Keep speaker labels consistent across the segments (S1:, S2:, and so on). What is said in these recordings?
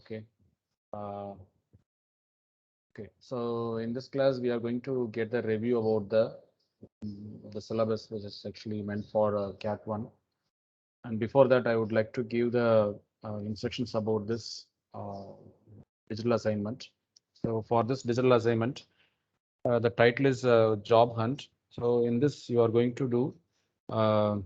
S1: Okay. Uh, okay. So in this class, we are going to get the review about the syllabus, which is actually meant for Cat 1. And before that, I would like to give the instructions about this digital assignment. So for this digital assignment, the title is Job Hunt. So in this, you are going to do, uh,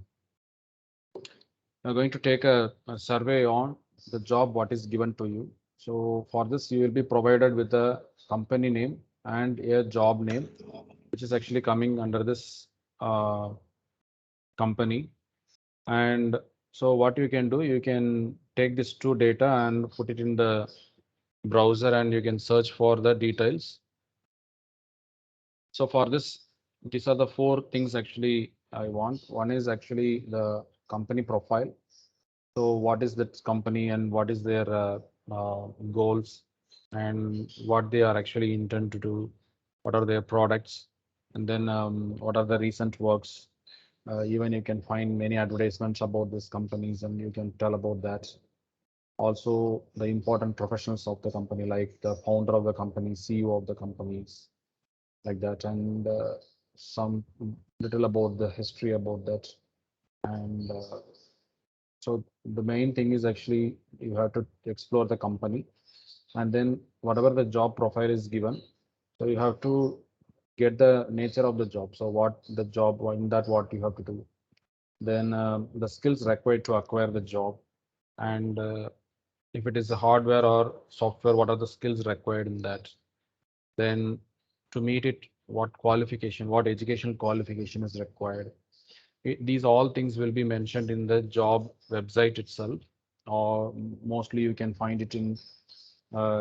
S1: you're going to take a survey on the job what is given to you. So for this, you will be provided with a company name and a job name, which is actually coming under this uh, company. And so what you can do, you can take this two data and put it in the browser and you can search for the details. So for this, these are the four things actually I want. One is actually the company profile. So what is that company and what is their goals and what they are actually intend to do, what are their products, and then what are the recent works. Even you can find many advertisements about these companies and you can tell about that. Also, the important professionals of the company, like the founder of the company, CEO of the companies, like that, and some little about the history about that. And so the main thing is actually you have to explore the company and then whatever the job profile is given. So you have to get the nature of the job. So what the job, in that what you have to do. Then the skills required to acquire the job. And if it is a hardware or software, what are the skills required in that? Then to meet it, what qualification, what educational qualification is required? These all things will be mentioned in the job website itself, or mostly you can find it in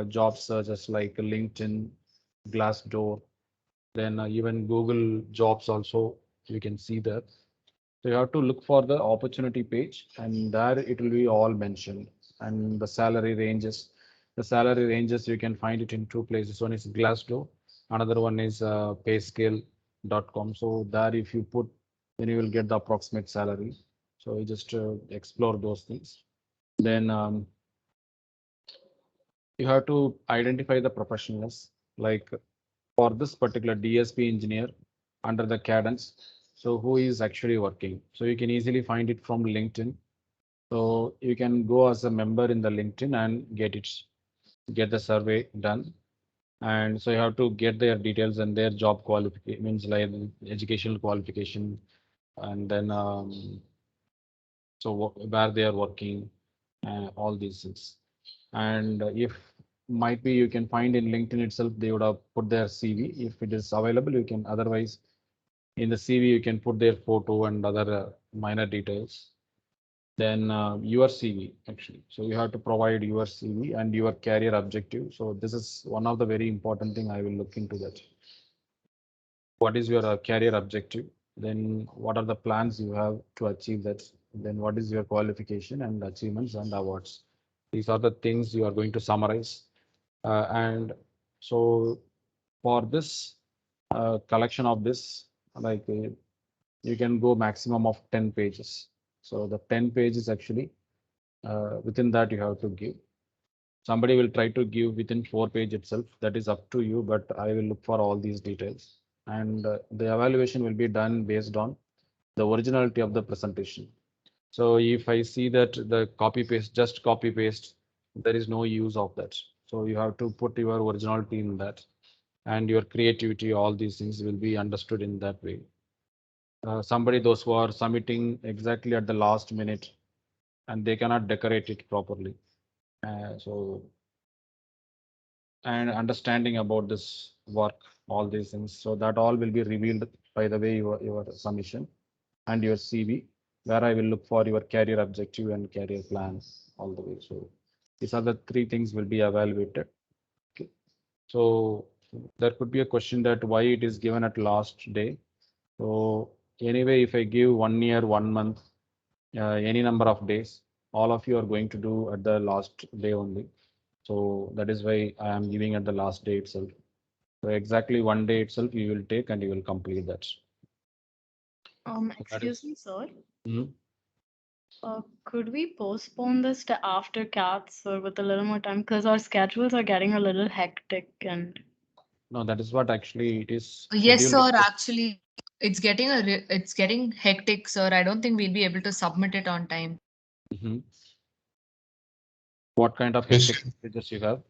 S1: job searches like LinkedIn, Glassdoor, then even Google Jobs also you can see that. So you have to look for the opportunity page and there it will be all mentioned and the salary ranges. The salary ranges you can find it in two places. One is Glassdoor, another one is payscale.com. So there if you put, then you will get the approximate salary. So you just explore those things. Then you have to identify the professionals like for this particular DSP engineer under the cadence. So who is actually working? So you can easily find it from LinkedIn. So you can go as a member in the LinkedIn and get the survey done. And so you have to get their details and their job qualification, means like educational qualification, and then so where they are working, all these things. And if might be you can find in LinkedIn itself, they would have put their CV. If it is available, you can otherwise in the CV you can put their photo and other minor details. Then your CV actually. So you have to provide your CV and your career objective. So this is one of the very important thing I will look into that. What is your career objective? Then what are the plans you have to achieve that? Then what is your qualification and achievements and awards? These are the things you are going to summarize. And so for this collection of this, like you can go maximum of 10 pages. So the 10 pages actually within that you have to give. Somebody will try to give within 4 page itself. That is up to you, but I will look for all these details. And the evaluation will be done based on the originality of the presentation. So if I see that the copy paste, just copy paste, there is no use of that. So you have to put your originality in that and your creativity, all these things will be understood in that way. Somebody, those who are submitting exactly at the last minute and they cannot decorate it properly. So and understanding about this work, all these things. So that all will be revealed by the way your submission and your CV, where I will look for your career objective and career plans all the way. So these are the three things will be evaluated. Okay. So there could be a question that why it is given at last day. So anyway, if I give 1 year, 1 month, any number of days, all of you are going to do at the last day only. So that is why I am giving at the last day itself. So exactly 1 day itself you will take and you will complete that. That
S2: Excuse
S1: is.
S2: me, sir.
S1: Mhm.
S2: Could we postpone this to after cats or with a little more time? Because our schedules are getting a little hectic and
S1: No, that is what actually it is
S3: Yes,
S1: scheduled.
S3: sir. Actually, it's getting hectic, sir. I don't think we'll be able to submit it on time.
S1: Mhm. What kind of
S4: Yes.
S1: hectic messages you have?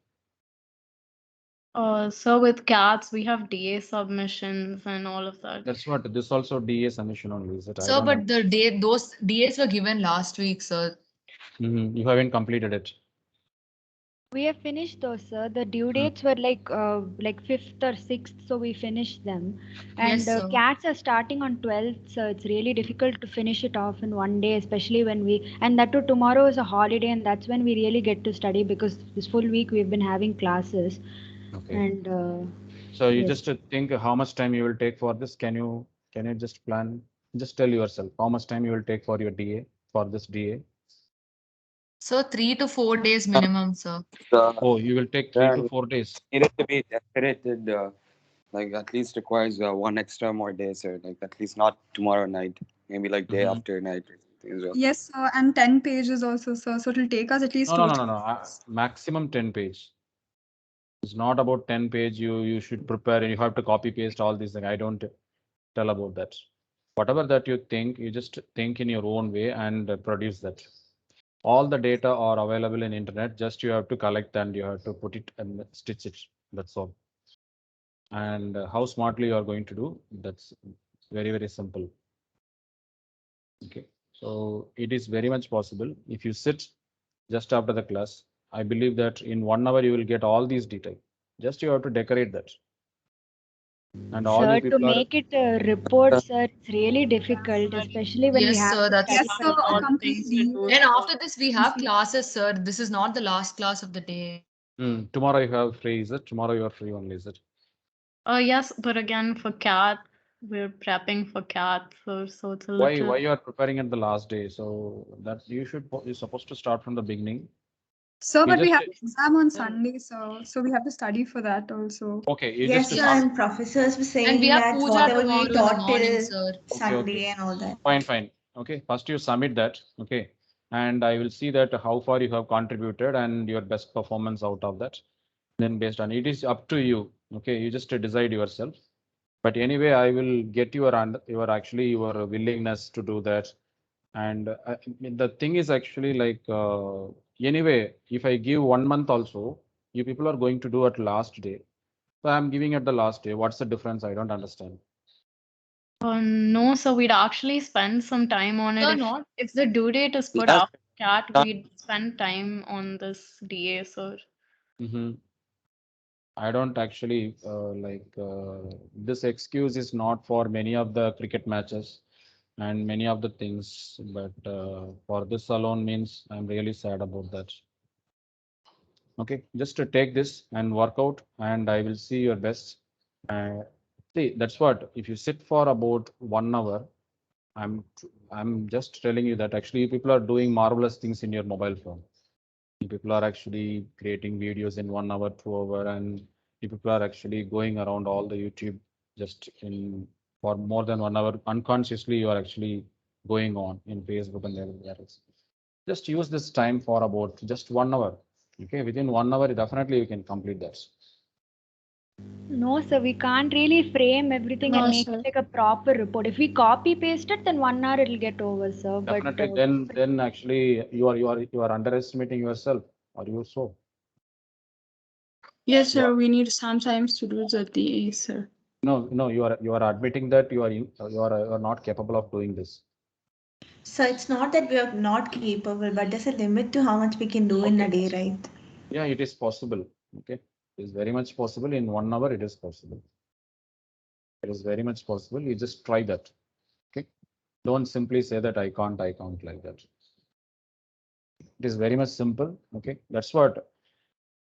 S2: so with cats we have DA submissions and all of that.
S1: That's what this also DA submission only, is it? I
S3: Sir,
S1: don't know.
S3: but those DAs were given last week, sir.
S1: You haven't completed it.
S5: We have finished those, sir. The due
S1: Mm.
S5: dates were like 5th or 6th, so we finished them.
S3: Yes,
S5: And
S3: sir.
S5: cats are starting on 12th, so it's really difficult to finish it off in one day, especially when and that too tomorrow is a holiday, and that's when we really get to study because this full week we've been having classes.
S1: Okay.
S5: And
S1: So you
S5: yes.
S1: just think how much time you will take for this. Can you just plan? Just tell yourself how much time you will take for your DA for this DA.
S3: So 3 to 4 days minimum, sir.
S1: Oh, you will take 3 to 4 days.
S6: Needed to be decorated, like at least requires one extra more day, sir. Like at least not tomorrow night, maybe like day
S1: Mhm.
S6: after night or something as well.
S7: Yes, and 10 pages also, sir. So it'll take us at least
S1: No, no,
S7: two,
S1: no, no,
S7: three
S1: no.
S7: days.
S1: Maximum 10 page. It's not about 10 page. You should prepare and you have to copy paste all these things. I don't tell about that. Whatever that you think, you just think in your own way and produce that. All the data are available in internet. Just you have to collect and you have to put it and stitch it. That's all. And how smartly you are going to do, that's very, very simple. Okay. So it is very much possible if you sit just after the class. I believe that in 1 hour you will get all these detail. Just you have to decorate that. And all you
S5: Sir, to
S1: people are
S5: make it a report, sir, it's really difficult, especially when we
S3: Yes,
S5: have
S3: sir.
S5: to
S3: That's
S5: study
S7: Yes,
S5: for
S7: sir, I
S2: All
S5: exams.
S2: the things to
S7: completely.
S2: do.
S3: and after this we have
S7: Mhm.
S3: classes, sir. This is not the last class of the day.
S1: tomorrow you have free, is it? Tomorrow you are free only, is it?
S2: Yes, but again for cat, we're prepping for cat, so it's a
S1: Why
S2: little.
S1: why you are preparing at the last day? So that you're supposed to start from the beginning.
S7: Sir,
S1: You
S7: but we
S1: just
S7: have an exam on Sunday, so we have to study for that also.
S1: okay. You just
S8: Yes, sir,
S1: start.
S8: and professors were
S3: And we
S8: saying
S3: have
S8: that
S3: puja
S8: whatever we
S3: tomorrow in the
S8: taught
S3: morning,
S8: till
S3: sir.
S1: Okay, okay.
S8: Sunday and all that.
S1: Fine, fine. Okay, first you submit that. Okay, and I will see that how far you have contributed and your best performance out of that. Then based on it is up to you. Okay, you just decide yourself. But anyway, I will get your actually your willingness to do that. And the thing is actually like anyway, if I give 1 month also, you people are going to do at last day. So I'm giving at the last day. What's the difference? I don't understand.
S2: No, so we'd actually spend some time on it.
S3: Sir,
S2: If
S3: not.
S2: if the due date is put
S6: Last
S2: after cat,
S6: time,
S2: we'd spend time on this DA, so
S1: Mhm. I don't actually this excuse is not for many of the cricket matches and many of the things, but for this alone means I'm really sad about that. Okay, just to take this and work out, and I will see your best. Uh, See, that's what if you sit for about 1 hour, I'm I'm just telling you that actually you people are doing marvelous things in your mobile phone. You people are actually creating videos in 1 hour, 2 hour, and you people are actually going around all the YouTube just in for more than 1 hour. Unconsciously, you are actually going on in Facebook and everywhere else. Just use this time for about just 1 hour. Okay, within 1 hour, definitely you can complete that.
S5: No, sir, we can't really frame everything and
S2: no,
S5: make it
S2: sir.
S5: like a proper report. If we copy paste it, then 1 hour it'll get over, sir. But
S1: Definitely, then actually you are underestimating yourself. Are you so?
S7: Yes,
S1: You are,
S7: sir, we need sometimes to do the DA, sir.
S1: no, you are admitting that you are not capable of doing this.
S8: So it's not that we are not capable, but there's a limit to how much we can do in a
S1: Okay.
S8: day, right?
S1: Yeah, it is possible. Okay. It is very much possible. In 1 hour, it is possible. It is very much possible. You just try that. Okay. Don't simply say that I can't like that. It is very much simple. Okay. That's what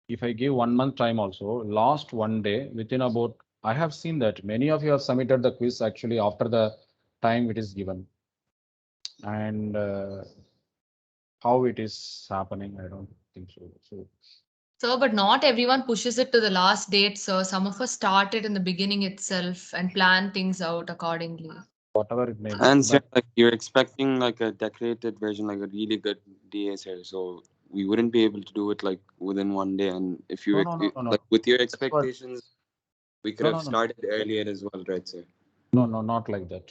S1: if I give 1 month time also, last one day within about I have seen that many of you have submitted the quiz actually after the time it is given. And how it is happening, I don't think so. So
S3: Sir, but not everyone pushes it to the last date, sir. Some of us started in the beginning itself and plan things out accordingly.
S1: whatever it may be.
S6: And sir,
S1: But
S6: like you're expecting like a decorated version, like a really good DSR. So we wouldn't be able to do it like within one day. And if you
S1: no.
S6: like with your
S1: That's what.
S6: expectations, we could
S1: No,
S6: have
S1: no, no,
S6: started earlier as well, right, sir?
S1: no, not like that.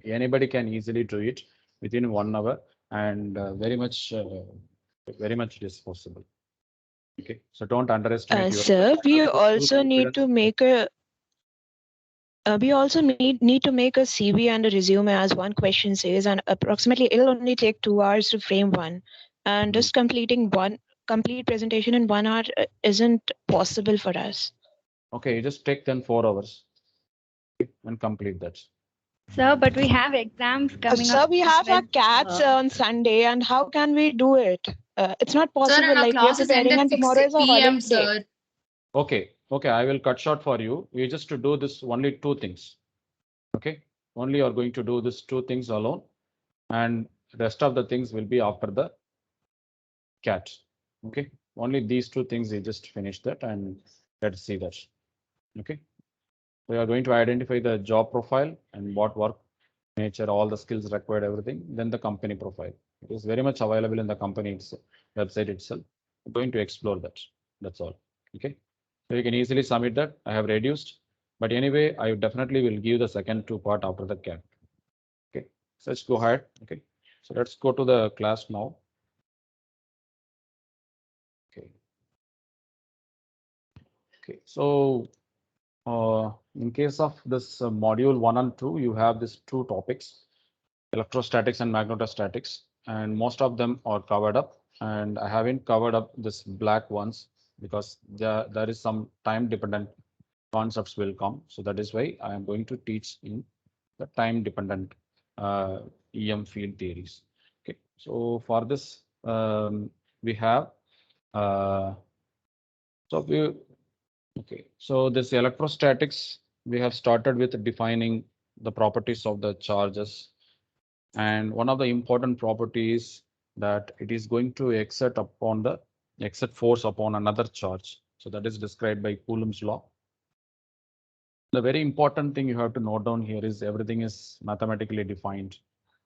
S1: Anybody can easily do it within 1 hour, and very much it is possible. Okay, so don't underestimate your.
S4: Sir, we
S1: Have full
S4: also need
S1: confidence.
S4: to make a we also need to make a CV and a resume, as one question says, and approximately it'll only take 2 hours to frame one. And just completing one complete presentation in 1 hour isn't possible for us.
S1: Okay, you just take then 4 hours and complete that.
S5: Sir, but we have exams coming
S4: Sir,
S5: up.
S4: we have our
S5: 12th,
S4: cats on Sunday, and how can we do it? It's not
S3: Sir,
S4: possible.
S3: and our
S4: Like, we are
S3: classes end
S4: preparing,
S3: at
S4: and
S3: 6
S4: tomorrow is a
S3: p.m.,
S4: holiday.
S3: sir.
S1: Okay, I will cut short for you. You just to do this only 2 things. Okay, only you are going to do this 2 things alone, and rest of the things will be after the cat. Okay, only these 2 things you just finish that, and let's see that. Okay, we are going to identify the job profile and what work nature, all the skills required, everything. Then the company profile. It is very much available in the company's website itself. I'm going to explore that. That's all. Okay, so you can easily submit that. I have reduced, but anyway, I definitely will give the second 2 part after the cap. Okay, so let's go ahead. Okay, so let's go to the class now. Okay, so in case of this module 1 and 2, you have these 2 topics, electrostatics and magnetostatics, and most of them are covered up. And I haven't covered up this black ones because there is some time dependent concepts will come. So that is why I am going to teach in the time dependent EM field theories. Okay, so for this we have so this electrostatics, we have started with defining the properties of the charges. And one of the important properties that it is going to exert force upon another charge. So that is described by Coulomb's law. The very important thing you have to note down here is everything is mathematically defined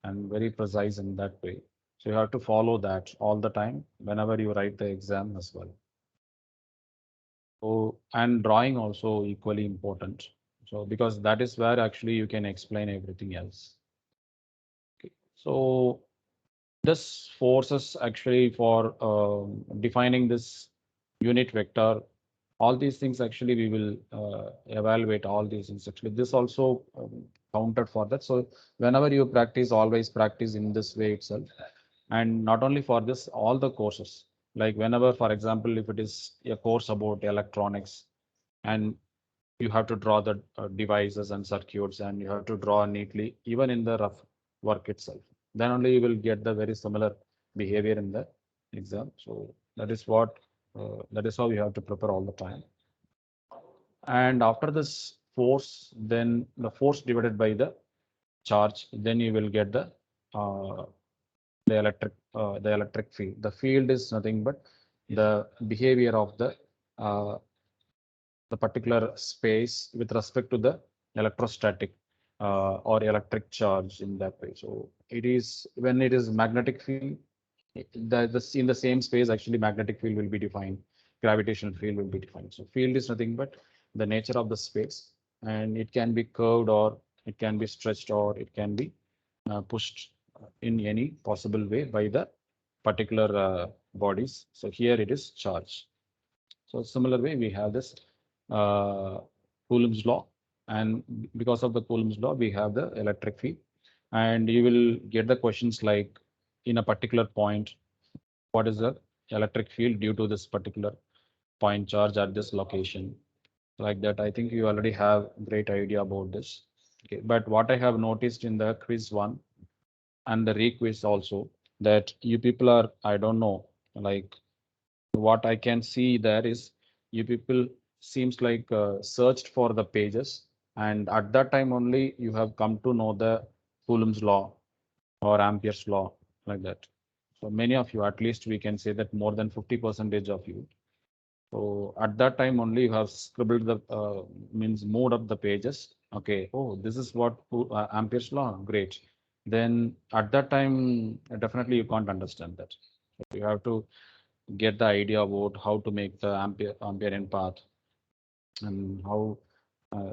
S1: and very precise in that way. So you have to follow that all the time whenever you write the exam as well. So, and drawing also equally important. So, because that is where actually you can explain everything else. Okay. So, this forces actually for defining this unit vector, all these things actually we will evaluate all these things. Actually, this also counted for that. So, whenever you practice, always practice in this way itself. And not only for this, all the courses, like whenever, for example, if it is a course about electronics and you have to draw the devices and circuits and you have to draw neatly, even in the rough work itself, then only you will get the very similar behavior in the exam. So that is what, that is how you have to prepare all the time. And after this force, then the force divided by the charge, then you will get the electric field. The field is nothing but the behavior of the particular space with respect to the electrostatic or electric charge in that way. So it is when it is magnetic field, in the same space actually magnetic field will be defined, gravitational field will be defined. So field is nothing but the nature of the space, and it can be curved or it can be stretched or it can be pushed in any possible way by the particular bodies. So here it is charge. So similar way we have this Coulomb's law, and because of the Coulomb's law we have the electric field, and you will get the questions like in a particular point, what is the electric field due to this particular point charge at this location, like that. I think you already have great idea about this. Okay, but what I have noticed in the quiz 1 and the requiz also, that you people are, I don't know, like what I can see there is you people seems like searched for the pages, and at that time only you have come to know the Coulomb's law or Ampere's law, like that. So many of you, at least we can say that more than 50% of you. So at that time only you have scribbled the means moved up the pages Okay, oh, this is what Ampere's law, great. Then at that time, definitely you can't understand that. You have to get the idea about how to make the Amperean path and how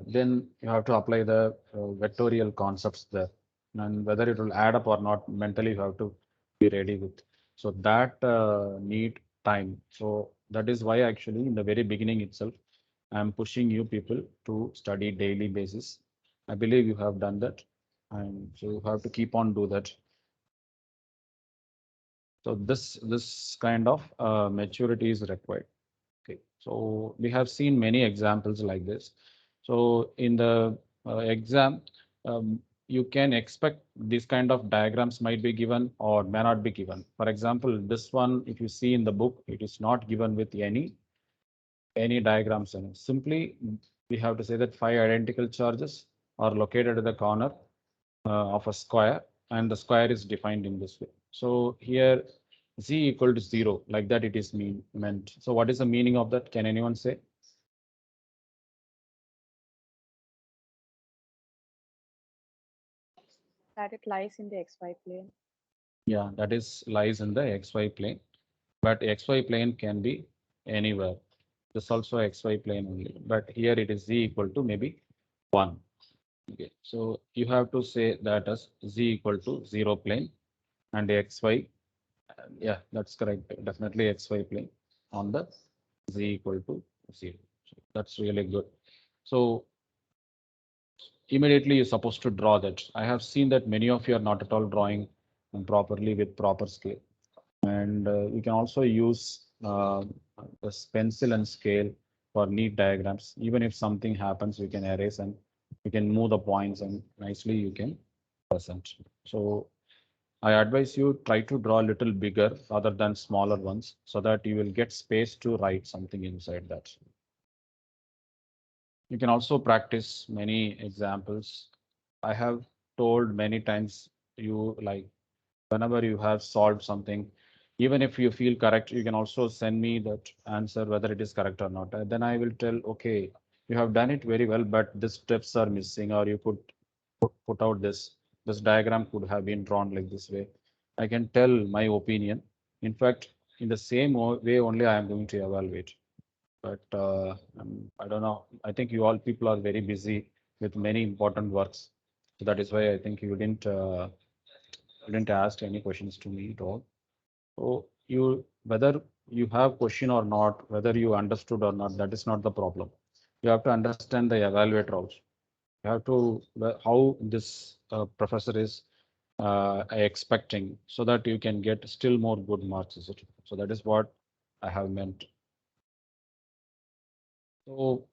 S1: then you have to apply the vectorial concepts there, and whether it will add up or not, mentally you have to be ready with. So that need time. So that is why actually in the very beginning itself, I'm pushing you people to study daily basis. I believe you have done that, and so you have to keep on do that. So this kind of maturity is required. Okay, so we have seen many examples like this. So in the exam, you can expect this kind of diagrams might be given or may not be given. For example, this one, if you see in the book, it is not given with any diagrams in it. Simply, we have to say that 5 identical charges are located at the corner of a square, and the square is defined in this way. So here z equal to 0, like that it is meant. So what is the meaning of that? Can anyone say?
S9: That it lies in the xy plane.
S1: Yeah, that is lies in the xy plane, but xy plane can be anywhere. This also xy plane only, but here it is z equal to maybe 1. Okay, so you have to say that as z equal to 0 plane and xy. Yeah, that's correct. Definitely xy plane on the z equal to 0. So that's really good. So immediately you're supposed to draw that. I have seen that many of you are not at all drawing properly with proper scale. And you can also use this pencil and scale for neat diagrams. Even if something happens, you can erase and you can move the points and nicely you can present. So I advise you try to draw a little bigger rather than smaller ones so that you will get space to write something inside that. You can also practice many examples. I have told many times you like whenever you have solved something, even if you feel correct, you can also send me that answer whether it is correct or not. And then I will tell, okay, you have done it very well, but these steps are missing, or you could put out this diagram could have been drawn like this way. I can tell my opinion. In fact, in the same way only I am going to evaluate. But I don't know. I think you all people are very busy with many important works. So that is why I think you didn't ask any questions to me at all. So you whether you have question or not, whether you understood or not, that is not the problem. You have to understand the evaluator also. You have to how this professor is expecting so that you can get still more good marks. So that is what I have meant. So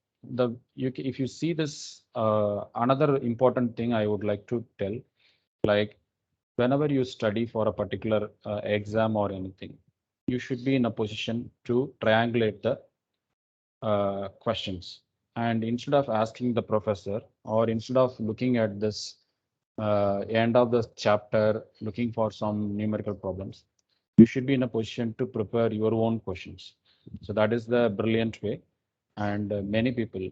S1: if you see this, another important thing I would like to tell, like whenever you study for a particular exam or anything, you should be in a position to triangulate the questions. And instead of asking the professor, or instead of looking at this end of the chapter, looking for some numerical problems, you should be in a position to prepare your own questions. So that is the brilliant way. And many people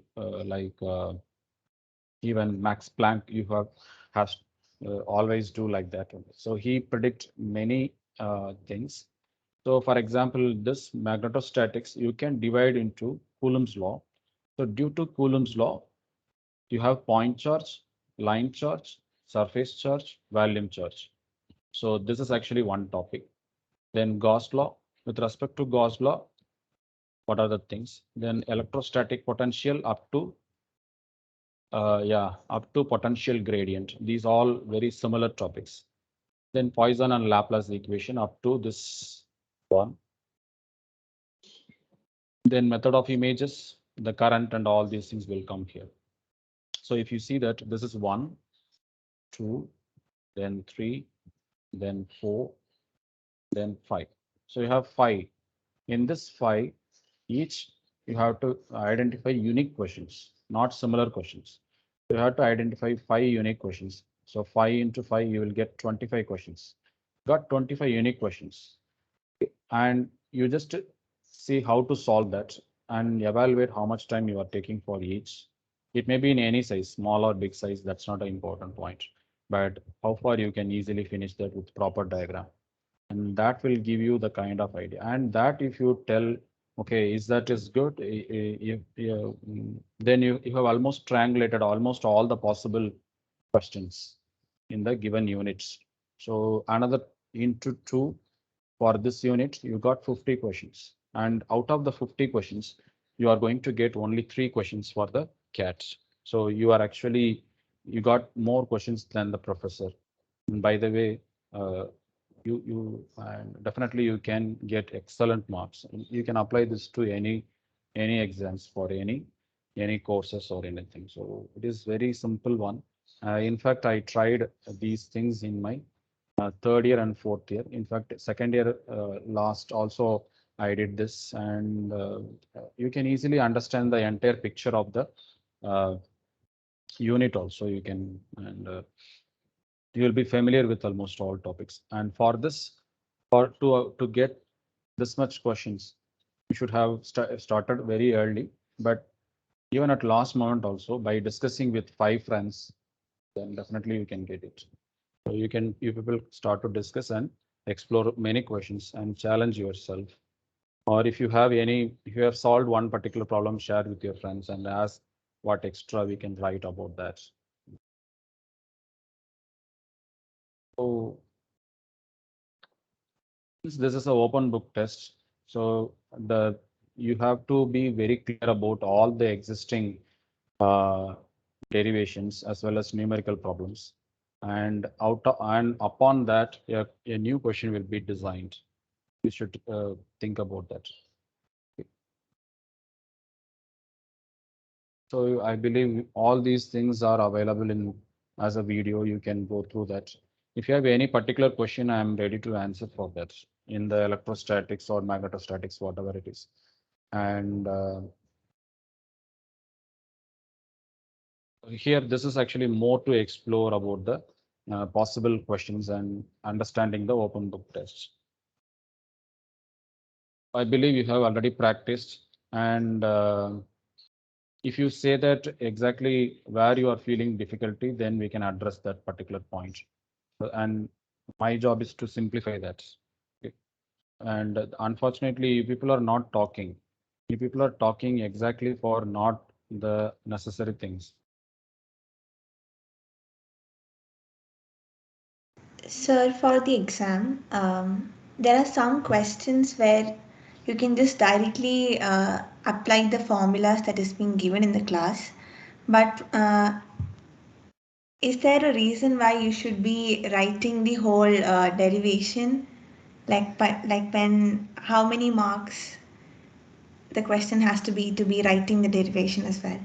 S1: even Max Planck, you has always do like that. So he predict many things. So for example, this magnetostatics, you can divide into Coulomb's law. So due to Coulomb's law, you have point charge, line charge, surface charge, volume charge. So this is actually one topic. Then Gauss law, with respect to Gauss law, what are the things? Then electrostatic potential up to up to potential gradient. These all very similar topics. Then Poisson and Laplace equation up to this one. Then method of images, the current and all these things will come here. So if you see that this is 1, 2, then 3, then 4, then 5. So you have 5. In this 5, each you have to identify unique questions, not similar questions. You have to identify 5 unique questions. So 5 into 5, you will get 25 questions. Got 25 unique questions. And you just see how to solve that and evaluate how much time you are taking for each. It may be in any size, small or big size, that's not an important point. But how far you can easily finish that with proper diagram. And that will give you the kind of idea. And that if you tell, okay, is that is good, then you have almost triangulated almost all the possible questions in the given units. So another into 2 for this unit, you got 50 questions. And out of the 50 questions, you are going to get only 3 questions for the cats. So you are actually, you got more questions than the professor. And by the way, uh, you definitely you can get excellent marks. You can apply this to any exams for any courses or anything. So it is very simple one. In fact, I tried these things in my third year and fourth year. In fact, second year last also I did this, and you can easily understand the entire picture of the uh, unit also. You can and you will be familiar with almost all topics. And for this, for to get this much questions, you should have started very early. But even at last moment also, by discussing with 5 friends, then definitely you can get it. So you people start to discuss and explore many questions and challenge yourself. Or if you have solved one particular problem, share with your friends and ask what extra we can write about that. So since this is an open book test, so the you have to be very clear about all the existing uh, derivations as well as numerical problems. And and upon that, a new question will be designed. You should think about that. So I believe all these things are available in as a video. You can go through that. If you have any particular question, I am ready to answer for that in the electrostatics or magnetostatics, whatever it is. And here, this is actually more to explore about the possible questions and understanding the open book tests. I believe you have already practiced, and if you say that exactly where you are feeling difficulty, then we can address that particular point. And my job is to simplify that. Okay. And unfortunately, people are not talking. People are talking exactly for not the necessary things.
S8: Sir, for the exam, there are some questions where you can just directly apply the formulas that is being given in the class. But is there a reason why you should be writing the whole derivation? Like when how many marks the question has to be writing the derivation as well?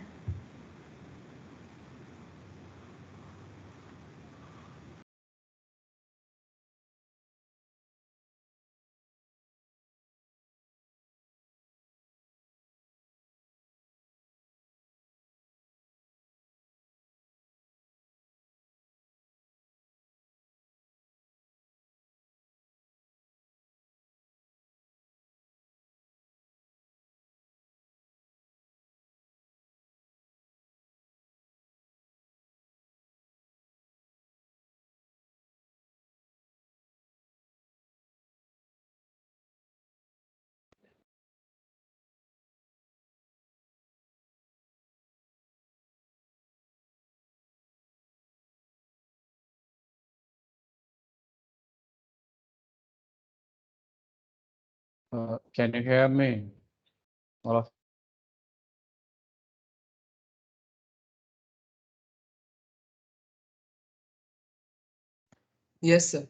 S1: Can you hear me? All of
S10: Yes, sir.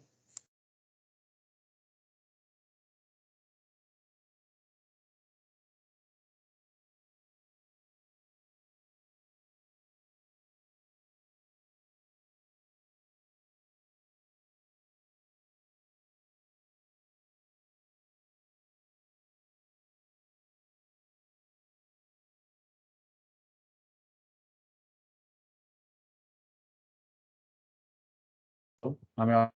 S1: I mean,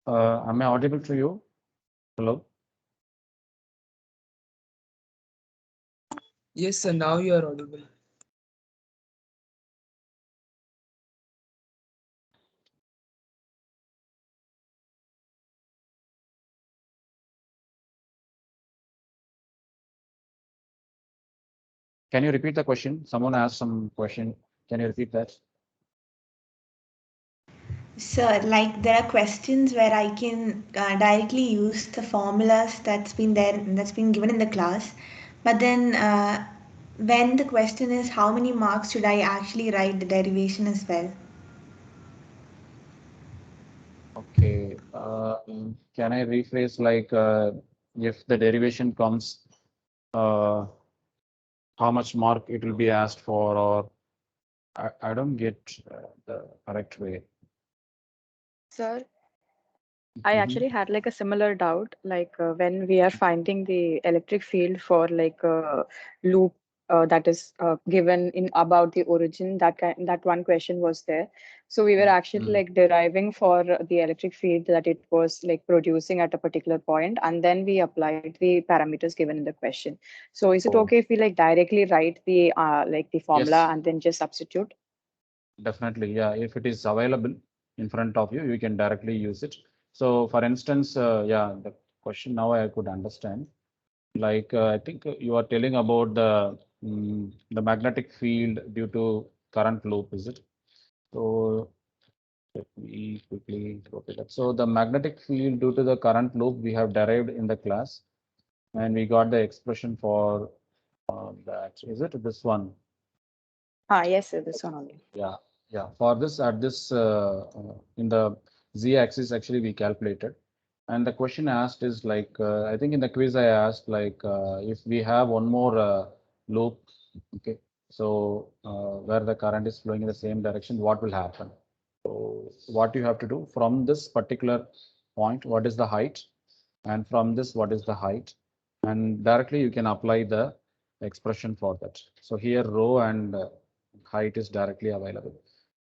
S1: Am I audible to you? Hello?
S10: Yes, sir. Now you are audible.
S1: Can you repeat the question? Someone asked some question. Can you repeat that?
S8: So, like there are questions where I can directly use the formulas that's been given in the class, but then when the question is how many marks should I actually write the derivation as well?
S1: Okay. Can I rephrase like if the derivation comes, how much mark it will be asked for, or I don't get the correct way.
S9: Sir, I
S1: Mhm.
S9: actually had like a similar doubt, like when we are finding the electric field for like a loop that is given in about the origin, that one question was there. So we were actually like deriving for the electric field that it was like producing at a particular point, and then we applied the parameters given in the question. So is it
S1: Oh.
S9: okay if we like directly write the like the formula
S1: Yes.
S9: and then just substitute?
S1: Definitely, yeah. If it is available in front of you, you can directly use it. So, for instance, yeah, the question now I could understand. Like, I think you are telling about the magnetic field due to current loop, is it? So, let me quickly go to that. So, the magnetic field due to the current loop we have derived in the class, and we got the expression for that. Is it this one?
S9: Yes, sir, this one only.
S1: Yeah, yeah. For this, at this in the z-axis, actually we calculated, and the question asked is like I think in the quiz I asked like if we have one more loop, okay, so where the current is flowing in the same direction, what will happen? So what you have to do from this particular point, what is the height, and from this, what is the height, and directly you can apply the expression for that. So here rho and height is directly available.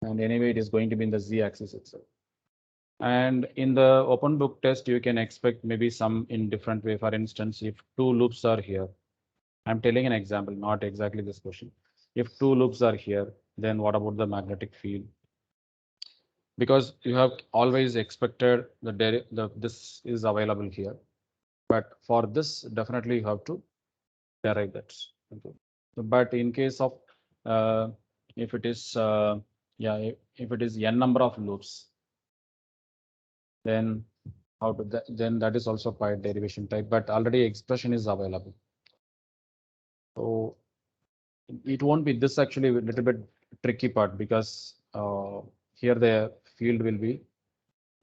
S1: And anyway, it is going to be in the z-axis itself. And in the open book test, you can expect maybe some in different way. For instance, if two loops are here, I'm telling an example, not exactly this question. If two loops are here, then what about the magnetic field? Because you have always expected this is available here. But for this, definitely you have to derive that. Okay. But in case of if it is yeah, if it is n number of loops, then how to then that is also quite derivation type, but already expression is available. So it won't be this actually a little bit tricky part because here the field will be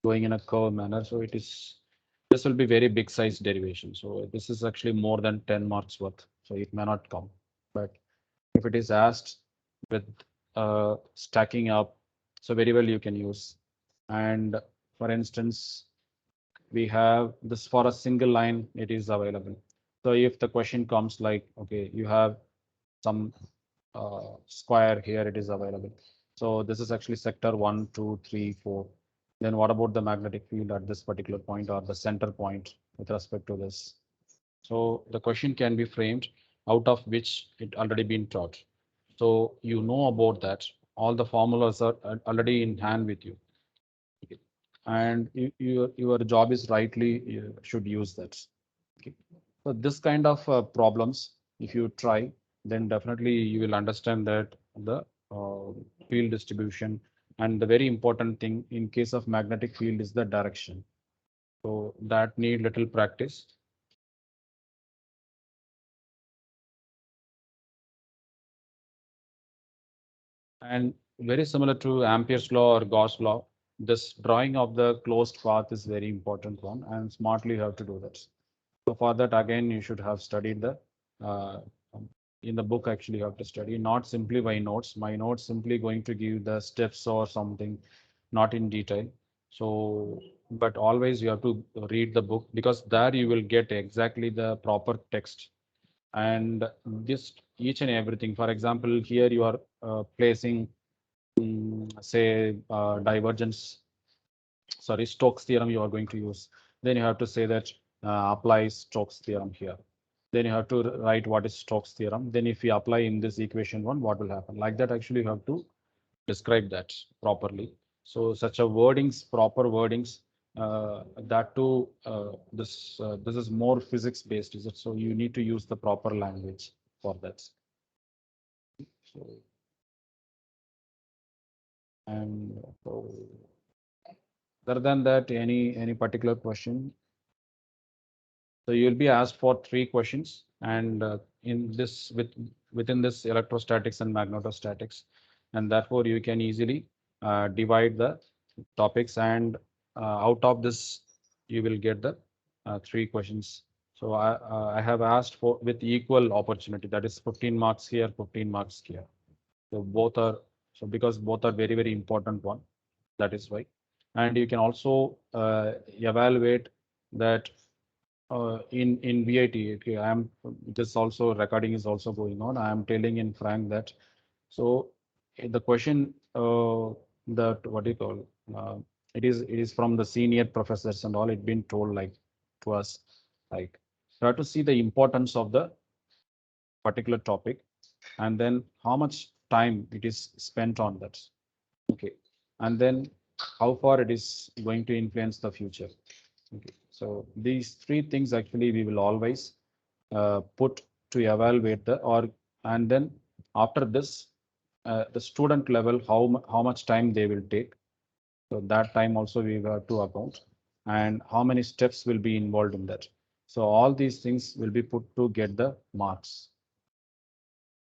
S1: going in a curve manner. So this will be very big size derivation. So this is actually more than 10 marks worth. So it may not come. But if it is asked with stacking up, so very well you can use. And for instance, we have this for a single line, it is available. So if the question comes like, okay, you have some square here, it is available. So this is actually sector 1, 2, 3, 4. Then what about the magnetic field at this particular point or the center point with respect to this? So the question can be framed out of which it already been taught. So you know about that. All the formulas are already in hand with you. And your job is rightly you should use that. Okay. So this kind of problems, if you try, then definitely you will understand that the uh, field distribution and the very important thing in case of magnetic field is the direction. So that need little practice. And very similar to Ampere's law or Gauss law, this drawing of the closed path is very important one, and smartly you have to do that. So for that, again, you should have studied the uh, in the book. Actually, you have to study not simply by notes. My notes simply going to give the steps or something, not in detail. So, but always you have to read the book because there you will get exactly the proper text and this each and everything. For example, here you are placing say divergence sorry, Stokes theorem you are going to use. Then you have to say that apply Stokes theorem here. Then you have to write what is Stokes theorem. Then if you apply in this equation 1, what will happen? Like that, actually, you have to describe that properly. So such a wordings, proper wordings, that too, this is more physics based, is it? So you need to use the proper language for that. So, and other than that, any particular question? So you'll be asked for 3 questions, and in this within this electrostatics and magnetostatics, and therefore you can easily divide the topics, and out of this you will get the 3 questions. So I have asked for with equal opportunity, that is 15 marks here, 15 marks here. So both are, so because both are very, very important one, that is why. And you can also evaluate that in VIT. Okay, I am, this also recording is also going on. I am telling in Frank that, so the question that what do you call, it is from the senior professors and all, it been told like to us, like you have to see the importance of the particular topic, and then how much time it is spent on that. Okay, and then how far it is going to influence the future. Okay, so these 3 things actually we will always put to evaluate the, or and then after this the student level, how much time they will take. So that time also we have to account, and how many steps will be involved in that. So all these things will be put to get the marks.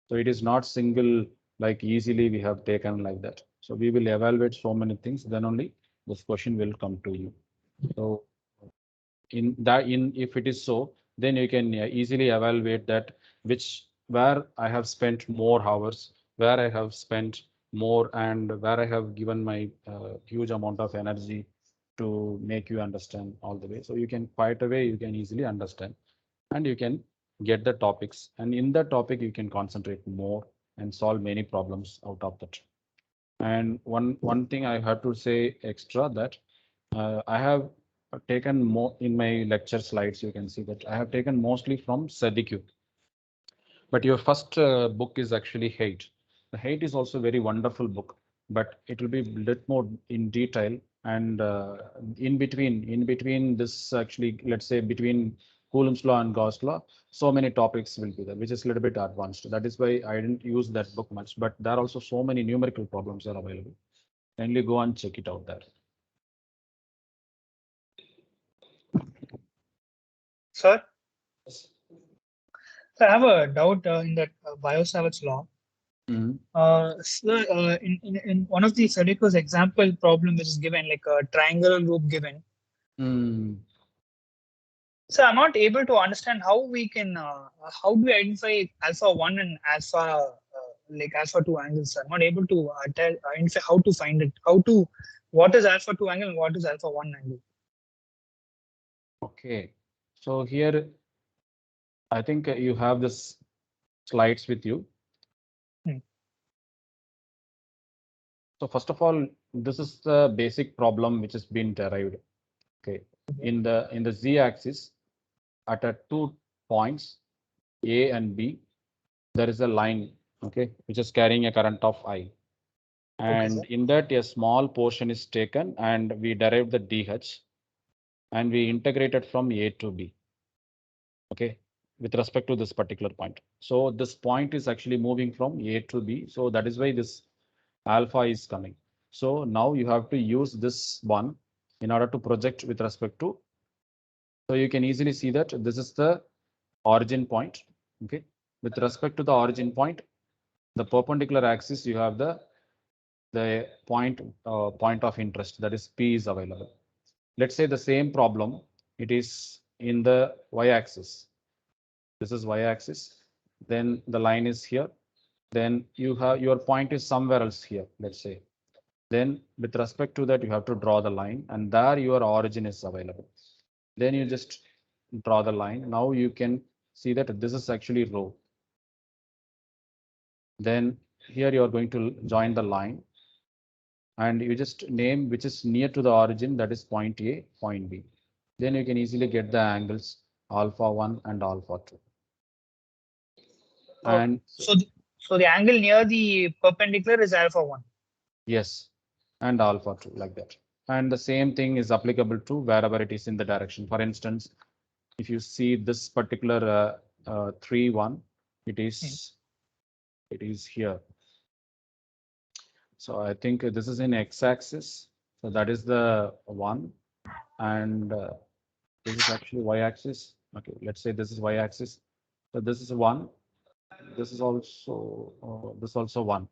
S1: So it is not single, like easily we have taken like that. So we will evaluate so many things, then only this question will come to you. So in that, if it is so, then you can easily evaluate that where I have spent more hours, where I have spent more, and where I have given my huge amount of energy to make you understand all the way. So you can quite away, you can easily understand, and you can get the topics, and in that topic you can concentrate more and solve many problems out of that. And one thing I have to say extra, that I have taken more in my lecture slides. You can see that I have taken mostly from SEDIQ. But your first book is actually Hate. The Hate is also a very wonderful book, but it will be a bit more in detail. And in between this, actually, let's say between Coulomb's law and Gauss law, so many topics will be there, which is a little bit advanced. That is why I didn't use that book much. But there are also so many numerical problems are available. Kindly go and check it out there.
S10: Sir? So I have a doubt in that Biot-Savart's law. So, in one of the Sudoku's example problem which is given, like a triangular loop given. So I'm not able to understand how we can, how do we identify alpha 1 and alpha, like alpha 2 angles? I'm not able to identify how to find it, what is alpha 2 angle and what is alpha 1 angle.
S1: Okay, so here I think you have this slides with you. So first of all, this is the basic problem which has been derived. Okay, in the z-axis, at 2 points A and B, there is a line, okay, which is carrying a current of I. And in that, a small portion is taken, and we derived the dH, and we integrated from A to B. Okay, with respect to this particular point. So this point is actually moving from A to B. So that is why this alpha is coming. So now you have to use this one in order to project with respect to. So you can easily see that this is the origin point. Okay, with respect to the origin point, the perpendicular axis, you have the point of interest, that is P is available. Let's say the same problem, it is in the y-axis. This is y-axis. Then the line is here. Then you have your point is somewhere else here, let's say. Then with respect to that, you have to draw the line, and there your origin is available. Then you just draw the line. Now you can see that this is actually rho. Then here you are going to join the line. and you just name which is near to the origin, that is point A, point B. Then you can easily get the angles alpha 1 and alpha 2.
S10: Okay.
S1: And
S10: So the angle near the perpendicular is alpha 1.
S1: yes, and alpha 2 like that. And the same thing is applicable to wherever it is in the direction. For instance, if you see this particular 3, 1, it is here. So I think this is in x-axis. So that is the 1, and this is actually y-axis. Okay, let's say this is y-axis. So this is 1. This is also 1.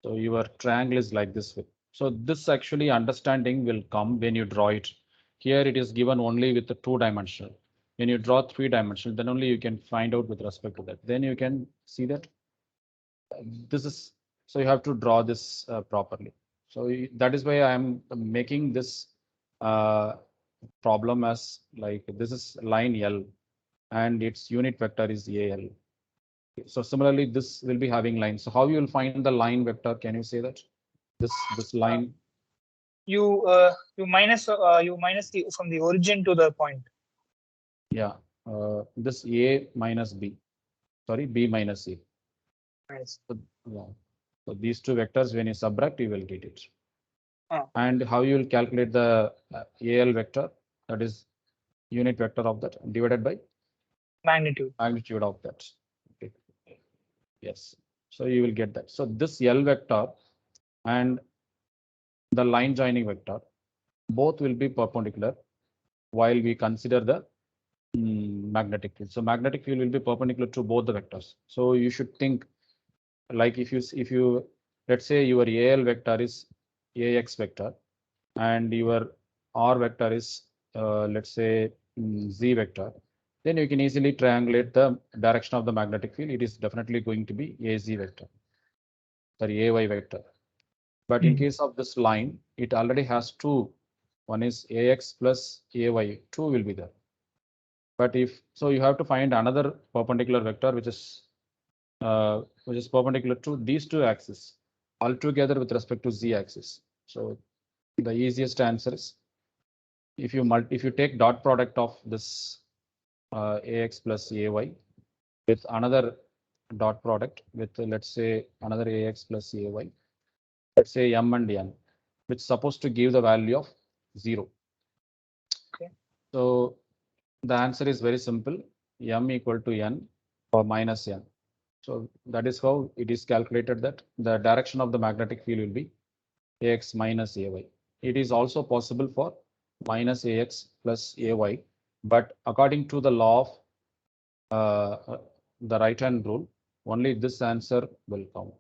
S1: So your triangle is like this way. So this actually understanding will come when you draw it. Here it is given only with the 2-dimensional. When you draw 3-dimensional, then only you can find out with respect to that. Then you can see that this is, so you have to draw this properly. So that is why I am making this problem as like this is line L and its unit vector is AL. So similarly, this will be having lines. So how you will find the line vector? Can you say that? This line.
S10: You minus the from the origin to the point.
S1: Yeah. This A minus B. Sorry, B minus A.
S10: Nice.
S1: So, yeah. So these two vectors, when you subtract, you will get it.
S10: Oh.
S1: And how you will calculate the AL vector? That is unit vector of that divided by
S10: magnitude
S1: of that. Okay. Yes. So you will get that. So this L vector and the line joining vector, both will be perpendicular while we consider the magnetic field. So magnetic field will be perpendicular to both the vectors. So you should think like if you let's say your AL vector is AX vector and your R vector is let's say Z vector, then you can easily triangulate the direction of the magnetic field. It is definitely going to be AZ vector, sorry, AY vector. But in case of this line, it already has two. One is AX plus AY, 2 will be there. But if so, you have to find another perpendicular vector which is perpendicular to these two axes altogether with respect to Z axis. So the easiest answer is if you take dot product of this AX plus AY with another dot product with let's say another AX plus AY, let's say M and N, which is supposed to give the value of 0.
S10: Okay.
S1: So the answer is very simple. M equal to N or minus N. So that is how it is calculated that the direction of the magnetic field will be AX minus AY. It is also possible for minus AX plus AY, but according to the law of the right hand rule, only this answer will come.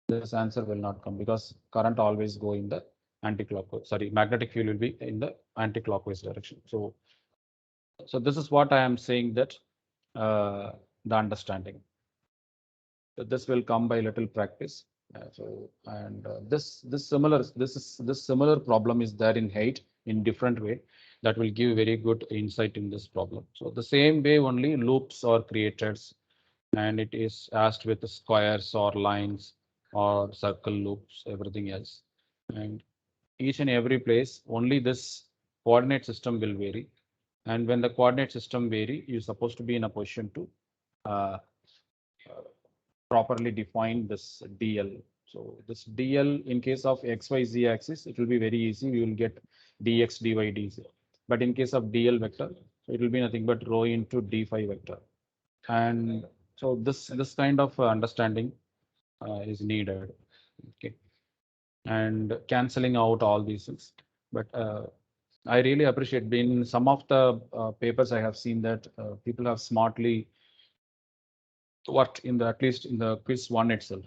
S1: This answer will not come because current always go in the anti-clockwise. Sorry, magnetic field will be in the anti-clockwise direction. So this is what I am saying that the understanding. So this will come by little practice. This similar problem is there in height in different way that will give very good insight in this problem. So the same way only loops are created and it is asked with squares or lines or circle loops, everything else. And each and every place only this coordinate system will vary. And when the coordinate system vary, you're supposed to be in a position to properly define this DL. So this DL in case of XYZ axis, it will be very easy. You will get dx, dy, dz. But in case of DL vector, so it will be nothing but rho into d phi vector. And so this kind of understanding is needed. Okay, and canceling out all these things. But I really appreciate in some of the papers I have seen that people have smartly worked in the at least in the quiz 1 itself.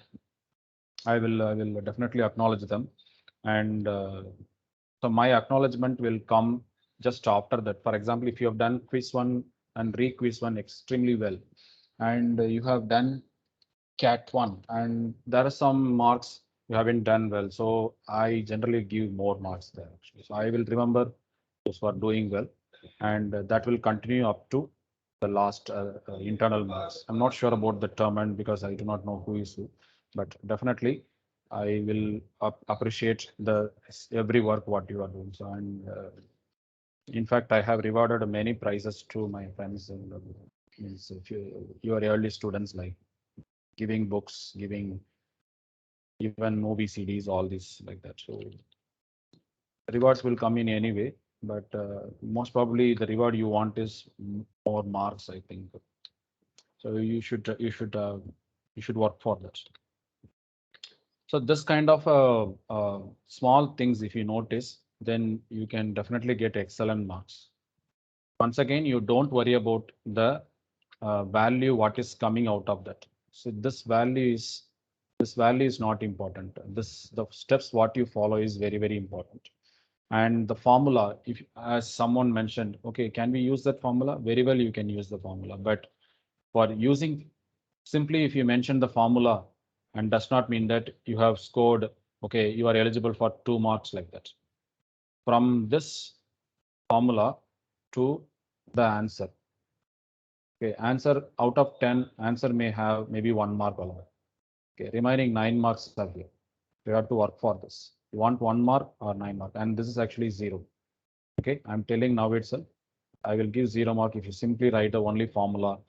S1: I will definitely acknowledge them, and so my acknowledgement will come just after that. For example, if you have done quiz 1 and re-quiz 1 extremely well, and you have done cat 1 and there are some marks you haven't done well, so I generally give more marks there actually. So I will remember those who are doing well, and that will continue up to the last internal marks. I'm not sure about the term and because I do not know who is who, but definitely I will appreciate the every work what you are doing. So, and in fact, I have rewarded many prizes to my friends. And, means if you are early students, like giving books, giving even movie CDs, all this like that. So rewards will come in anyway, but most probably the reward you want is more marks, I think. So you should work for that. So this kind of small things, if you notice, then you can definitely get excellent marks. Once again, you don't worry about the value, what is coming out of that. So this value is not important. The steps what you follow is very, very important. And the formula, if as someone mentioned, okay, can we use that formula? Very well, you can use the formula. But for using simply, if you mention the formula, and does not mean that you have scored, okay, you are eligible for 2 marks like that. From this formula to the answer. Okay, answer out of 10, answer may have maybe 1 mark alone. Okay, remaining 9 marks are here. You have to work for this. You want 1 mark or 9 mark, and this is actually 0. Okay, I'm telling now itself, I will give 0 mark if you simply write the only formula.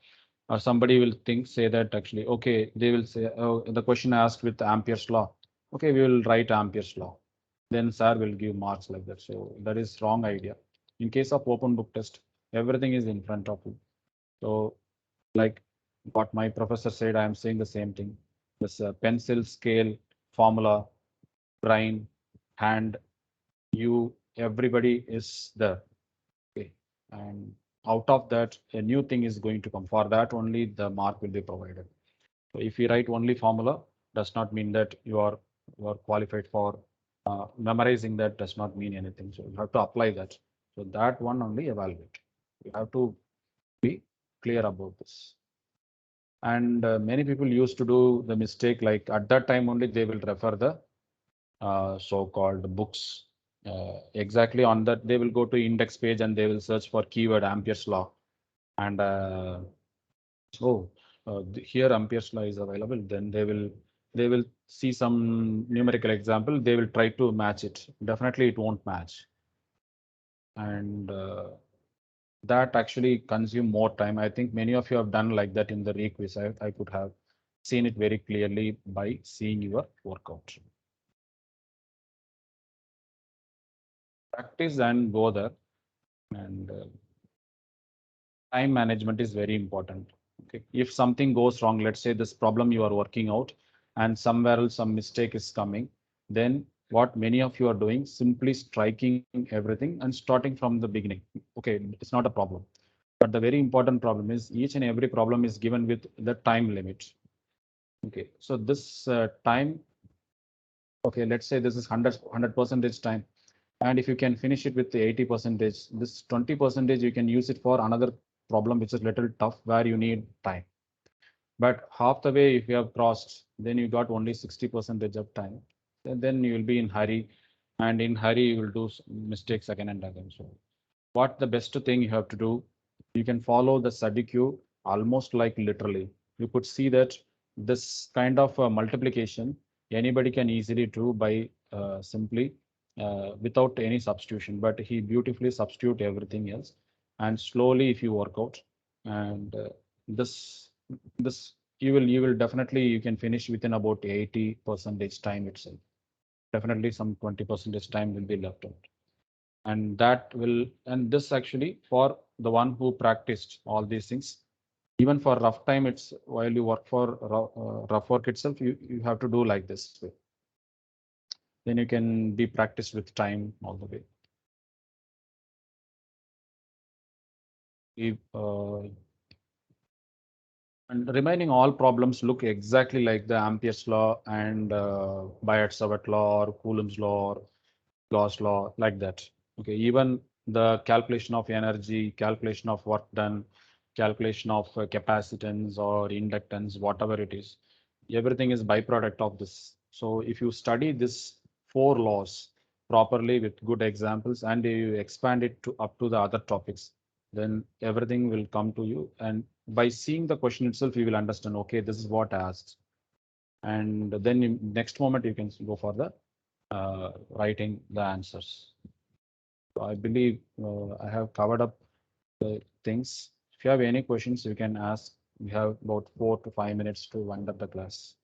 S1: Or somebody will say that actually, okay, they will say, oh, the question asked with Ampere's law. Okay, we will write Ampere's law. Then sir will give marks like that. So that is wrong idea. In case of open book test, everything is in front of you. So like what my professor said, I am saying the same thing. This pencil, scale, formula, brain, hand, you, everybody is there. Okay, and out of that, a new thing is going to come. For that only the mark will be provided. So if you write only formula, does not mean that you are qualified for memorizing. That does not mean anything. So you have to apply that. So that one only evaluate. You have to be clear about this. And many people used to do the mistake, like at that time only they will refer the so-called books. Exactly on that, they will go to index page and they will search for keyword Ampere's law. And here Ampere's law is available. Then they will see some numerical example. They will try to match it. Definitely, it won't match. And that actually consume more time. I think many of you have done like that in the requiz. I could have seen it very clearly by seeing your workout. Practice and go there. And time management is very important. Okay, if something goes wrong, let's say this problem you are working out and somewhere else some mistake is coming, then what many of you are doing, simply striking everything and starting from the beginning. Okay, it's not a problem. But the very important problem is each and every problem is given with the time limit. Okay, so this time, okay, let's say this is 100% time. And if you can finish it with the 80%, this 20% you can use it for another problem which is little tough where you need time. But half the way, if you have crossed, then you got only 60% of time. And then you will be in hurry, and in hurry you will do mistakes again and again. So what the best thing you have to do, you can follow the study queue almost like literally. You could see that this kind of multiplication anybody can easily do by simply without any substitution, but he beautifully substitute everything else. And slowly if you work out, and this you will definitely, you can finish within about 80% time itself. Definitely some 20% time will be left out. And that will, and this actually for the one who practiced all these things, even for rough time, it's while you work for rough work itself, you have to do like this way. Then you can be practiced with time all the way. If, and remaining all problems look exactly like the Ampere's law and Biot-Savart law or Coulomb's law or Gauss law, like that. Okay, even the calculation of energy, calculation of work done, calculation of capacitance or inductance, whatever it is, everything is byproduct of this. So if you study this 4 laws properly with good examples and you expand it to up to the other topics, then everything will come to you. And by seeing the question itself, you will understand, okay, this is what I asked. and then next moment you can go for the writing the answers. So I believe I have covered up the things. If you have any questions, you can ask. We have about 4 to 5 minutes to wind up the class.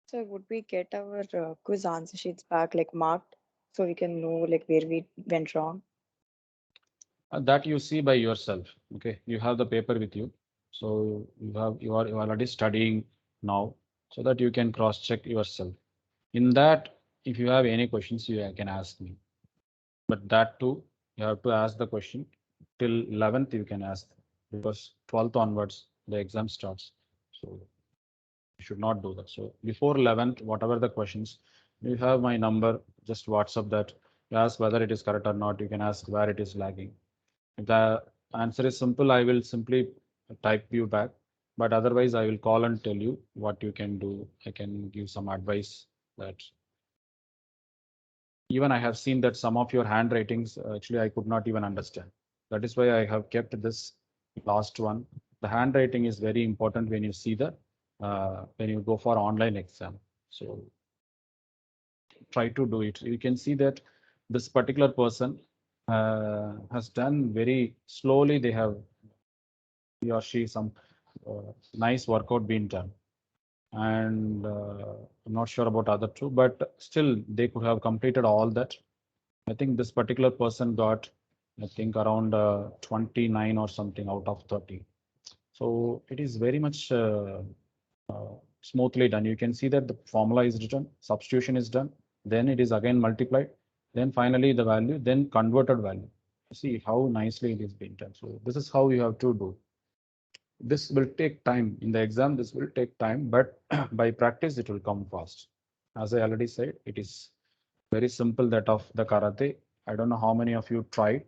S9: So would we get our quiz answer sheets back, like marked, so we can know like where we went wrong?
S1: That you see by yourself. Okay, you have the paper with you, so you are already studying now, so that you can cross check yourself. In that, if you have any questions, you can ask me. But that too, you have to ask the question till 11th. You can ask, because 12th onwards the exam starts. So you should not do that. So before 11th, whatever the questions, you have my number. Just WhatsApp that. You ask whether it is correct or not. You can ask where it is lagging. If the answer is simple, I will simply type you back. But otherwise, I will call and tell you what you can do. I can give some advice that even I have seen that some of your handwritings, actually, I could not even understand. That is why I have kept this last one. The handwriting is very important when you see the when you go for online exam. So try to do it. You can see that this particular person has done very slowly. They have, he or she, some nice workout being done, and I'm not sure about other two, but still they could have completed all that. I think this particular person got, I think, around 29 or something out of 30. So it is very much smoothly done. You can see that the formula is written, substitution is done, then it is again multiplied, then finally the value, then converted value. See how nicely it is being done. So this is how you have to do. This will take time in the exam. This will take time, but by practice it will come fast. As I already said, it is very simple, that of the karate. I don't know how many of you tried.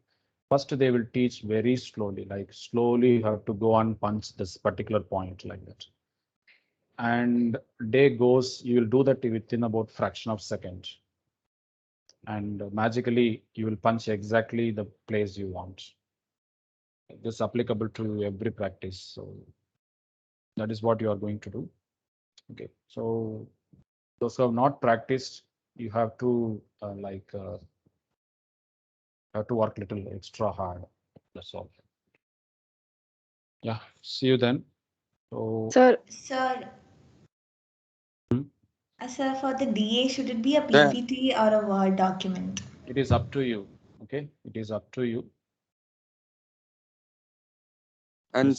S1: First, they will teach very slowly, like slowly you have to go and punch this particular point like that. And day goes, you will do that within about fraction of second. And magically, you will punch exactly the place you want. This is applicable to every practice. So that is what you are going to do. Okay, so those who have not practiced, you have to have to work little extra hard. That's all. Yeah, see you then. So,
S9: Sir,
S8: Sir,
S1: Hmm?
S8: sir, for the DA, should it be a
S6: Yeah.
S8: PPT or a Word document?
S1: it is up to you. Okay, it is up to you.
S6: And